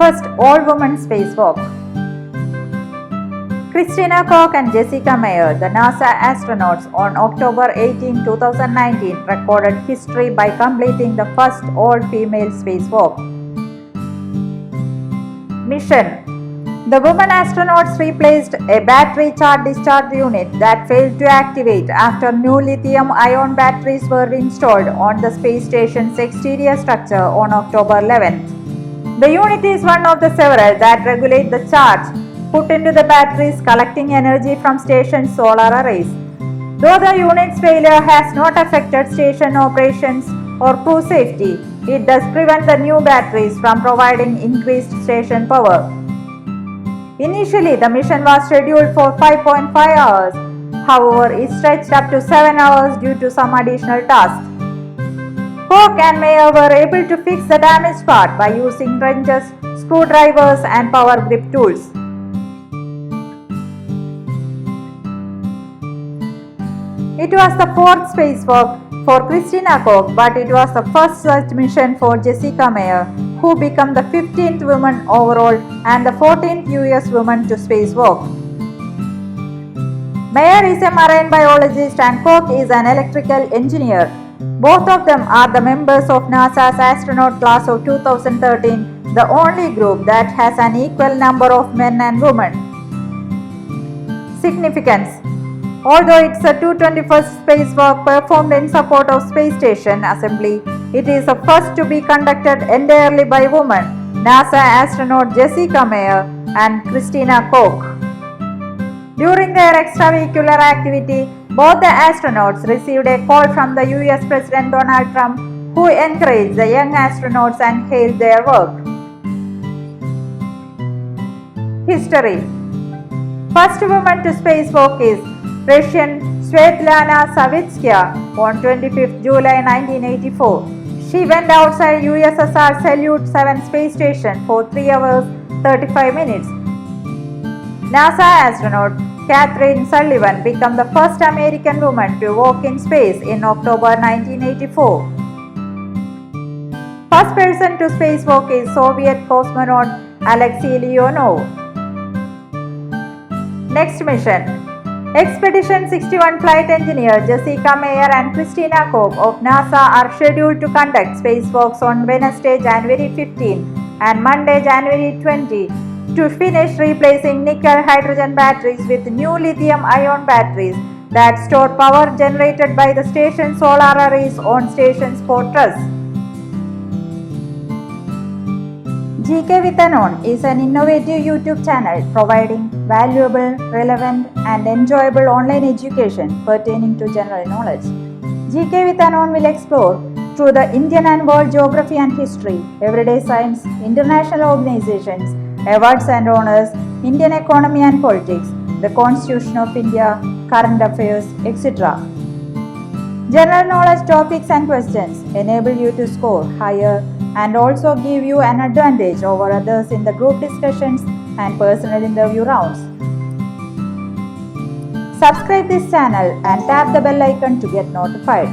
first all-woman spacewalk. Christina, Koch and Jessica Meir, the NASA astronauts, on October 18, 2019, recorded history by completing the first all-female spacewalk. Mission: the women astronauts replaced a battery charge-discharge unit that failed to activate after new lithium-ion batteries were installed on the space station's exterior structure on October 11th. The unit is one of the several that regulate the charge put into the batteries, collecting energy from station's solar arrays. Though the unit's failure has not affected station operations or crew safety, it does prevent the new batteries from providing increased station power. Initially, the mission was scheduled for 5.5 hours. However, it stretched up to 7 hours due to some additional tasks. Koch and Meir were able to fix the damaged part by using wrenches, screwdrivers, and power grip tools. It was the fourth spacewalk for Christina Koch, but it was the first such mission for Jessica Meir, who became the 15th woman overall and the 14th US woman to spacewalk. Meir is a marine biologist and Koch is an electrical engineer. Both of them are the members of NASA's astronaut class of 2013, the only group that has an equal number of men and women. Significance: although it's the 221st spacewalk performed in support of space station assembly, it is the first to be conducted entirely by women, NASA astronaut Jessica Meir and Christina Koch. During their extravehicular activity, both the astronauts received a call from the US President Donald Trump, who encouraged the young astronauts and hailed their work. History: first woman to spacewalk is Russian Svetlana Savitskaya on 25 July 1984. She went outside USSR Salyut 7 space station for 3 hours 35 minutes. NASA astronaut Catherine Sullivan became the first American woman to walk in space in October 1984. First person to spacewalk is Soviet cosmonaut Alexei Leonov. Next mission: Expedition 61 flight engineer Jessica Meir and Christina Koch of NASA are scheduled to conduct spacewalks on Wednesday, January 15 and Monday, January 20 to finish replacing nickel-hydrogen batteries with new lithium-ion batteries that store power generated by the station's solar arrays on station's fortress. GK with Anon is an innovative YouTube channel providing valuable, relevant, and enjoyable online education pertaining to general knowledge. GK with Anon will explore through the Indian and world geography and history, everyday science, international organizations, awards and honors, Indian economy and politics, the Constitution of India, current affairs, etc. General knowledge topics and questions enable you to score higher and also give you an advantage over others in the group discussions and personal interview rounds. Subscribe this channel and tap the bell icon to get notified.